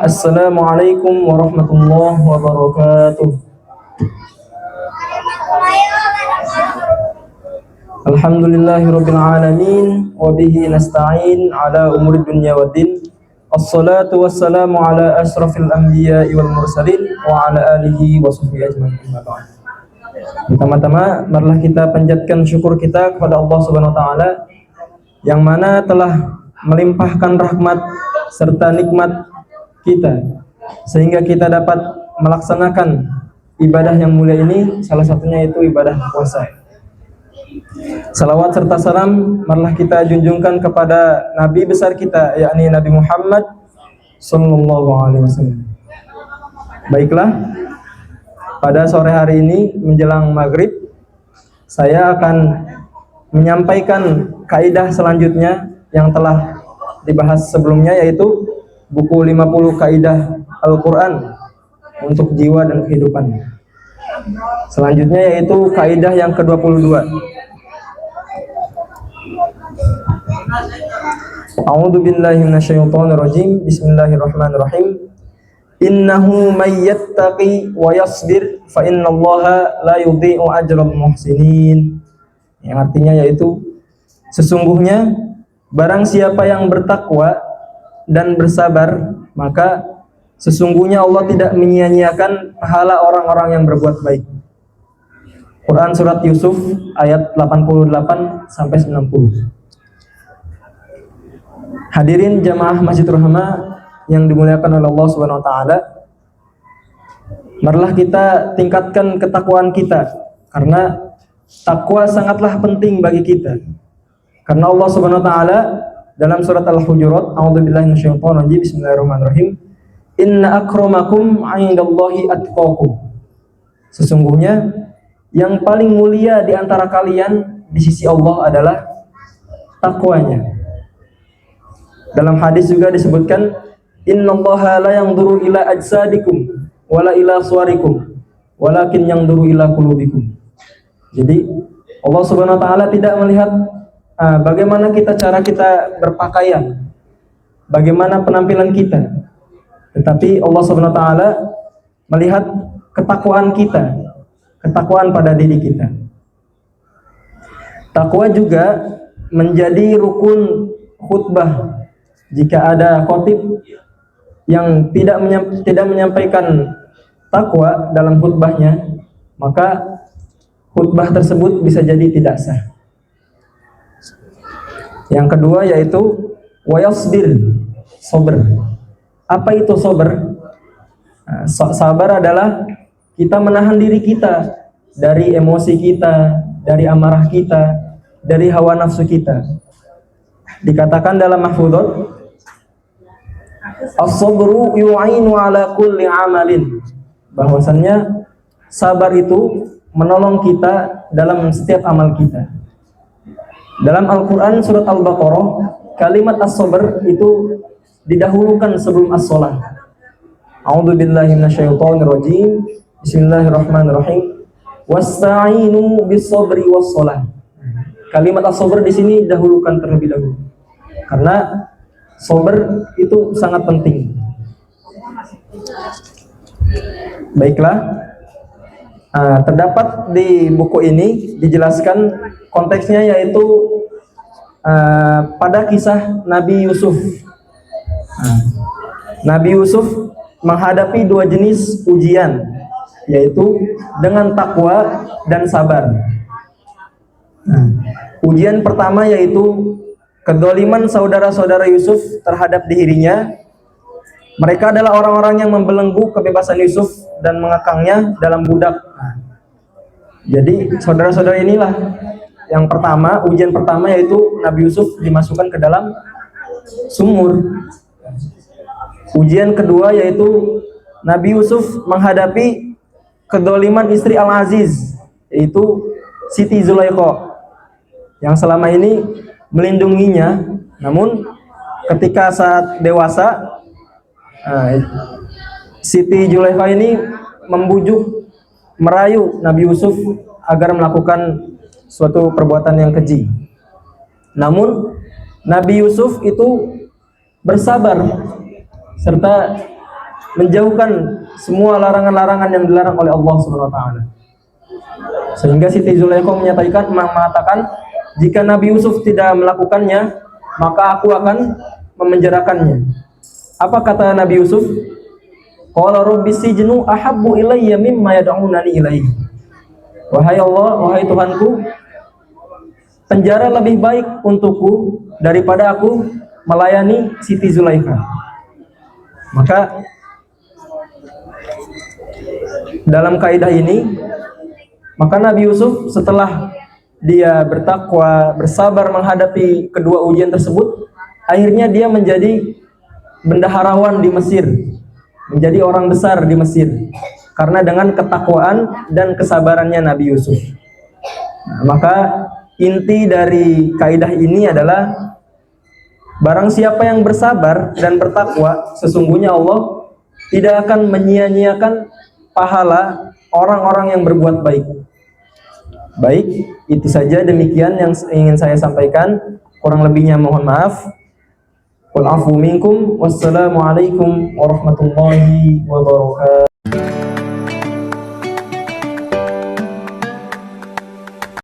Assalamualaikum warahmatullahi wabarakatuh. Alhamdulillahirabbil alamin wa bihi nasta'in ala umuri dunya waddin. Assalatu wassalamu ala asyrafil anbiya'i wal mursalin wa ala alihi wa sahbihi ajmain. Pertama-tama marilah kita panjatkan syukur kita kepada Allah Subhanahu wa taala yang mana telah melimpahkan rahmat serta nikmat kita sehingga kita dapat melaksanakan ibadah yang mulia ini, salah satunya itu ibadah puasa. Salawat serta salam marilah kita junjungkan kepada Nabi besar kita, yakni Nabi Muhammad sallallahu alaihi wasallam. Baiklah, pada sore hari ini menjelang maghrib saya akan menyampaikan kaidah selanjutnya yang telah dibahas sebelumnya, yaitu buku 50 kaidah Al-Quran untuk jiwa dan kehidupan. Selanjutnya yaitu kaidah yang ke-22. A'udzu billahi minasyaitonir rajim. Bismillahirrahmanirrahim. Innahu may yattaqi wa yasbir fa innallaha la yudhi'u ajral muhsinin. Yang artinya yaitu sesungguhnya barang siapa yang bertakwa dan bersabar, maka sesungguhnya Allah tidak menyia-nyiakan pahala orang-orang yang berbuat baik. Quran surat Yusuf ayat 88 sampai 90. Hadirin jamaah Masjid Rahmah yang dimuliakan oleh Allah Subhanahu wa taala, marilah kita tingkatkan ketakwaan kita, karena takwa sangatlah penting bagi kita. Karena Allah Subhanahu wa taala dalam surat Al-Hujurat, a'udzubillahi minasyaitonir rajim, bismillahirrahmanirrahim. Inna akramakum 'indallahi atqakum. Sesungguhnya yang paling mulia di antara kalian di sisi Allah adalah takwanya. Dalam hadis juga disebutkan, innallaha la yanzuru ila ajsadikum wala ila suwarikum walakin yanzuru ila qulubikum. Jadi Allah Subhanahu wa taala tidak melihat bagaimana cara kita berpakaian, bagaimana penampilan kita, tetapi Allah Subhanahu wa taala melihat ketakwaan kita, ketakwaan pada diri kita. Takwa juga menjadi rukun khutbah. Jika ada khatib yang tidak menyampaikan takwa dalam khutbahnya, maka khutbah tersebut bisa jadi tidak sah. Yang kedua yaitu wayasbir, sabar. Apa itu sabar? Sabar adalah kita menahan diri kita dari emosi kita, dari amarah kita, dari hawa nafsu kita. Dikatakan dalam mahfudhot, as-sabru yu'inu ala kulli amalin, bahwasannya sabar itu menolong kita dalam setiap amal kita. Dalam Al-Quran surat Al-Baqarah, kalimat as-sabr itu didahulukan sebelum as-salat. A'udzu billahi minasyaitonir rajim. Bismillahirrahmanirrahim. Wasta'inu bis-sabri was-shalah. Kalimat as-sabr di sini didahulukan terlebih dahulu. Karena sabar itu sangat penting. Baiklah. Terdapat di buku ini dijelaskan konteksnya, yaitu pada kisah Nabi Yusuf. Nabi Yusuf menghadapi dua jenis ujian, yaitu dengan takwa dan sabar. Ujian pertama yaitu kedzaliman saudara-saudara Yusuf terhadap dirinya. Mereka adalah orang-orang yang membelenggu kebebasan Yusuf dan mengekangnya dalam budak. Jadi saudara-saudara inilah yang pertama, ujian pertama yaitu Nabi Yusuf dimasukkan ke dalam sumur. Ujian kedua yaitu Nabi Yusuf menghadapi kedzaliman istri Al-Aziz, yaitu Siti Zulaikha, yang selama ini melindunginya. Namun ketika saat dewasa, Siti Zulaikha ini membujuk, merayu Nabi Yusuf agar melakukan suatu perbuatan yang keji. Namun Nabi Yusuf itu bersabar serta menjauhkan semua larangan-larangan yang dilarang oleh Allah Subhanahu wa taala. Sehingga Siti Zulaikha mengatakan, jika Nabi Yusuf tidak melakukannya, maka aku akan memenjarakannya. Apa kata Nabi Yusuf? Qala rabbi sijnu ahabbu ilayya mimma yad'unani ilaihi. Wahai Allah, wahai Tuhanku, penjara lebih baik untukku daripada aku melayani Siti Zulaikha. Maka dalam kaidah ini, maka Nabi Yusuf setelah dia bertakwa, bersabar menghadapi kedua ujian tersebut, akhirnya dia menjadi bendaharawan di Mesir, menjadi orang besar di Mesir, karena dengan ketakwaan dan kesabarannya Nabi Yusuf. Nah, maka inti dari kaidah ini adalah barang siapa yang bersabar dan bertakwa, sesungguhnya Allah tidak akan menyia-nyiakan pahala orang-orang yang berbuat baik. Baik, itu saja demikian yang ingin saya sampaikan. Kurang lebihnya mohon maaf. Wal afu minkum. Wassalamualaikum warahmatullahi wabarakatuh.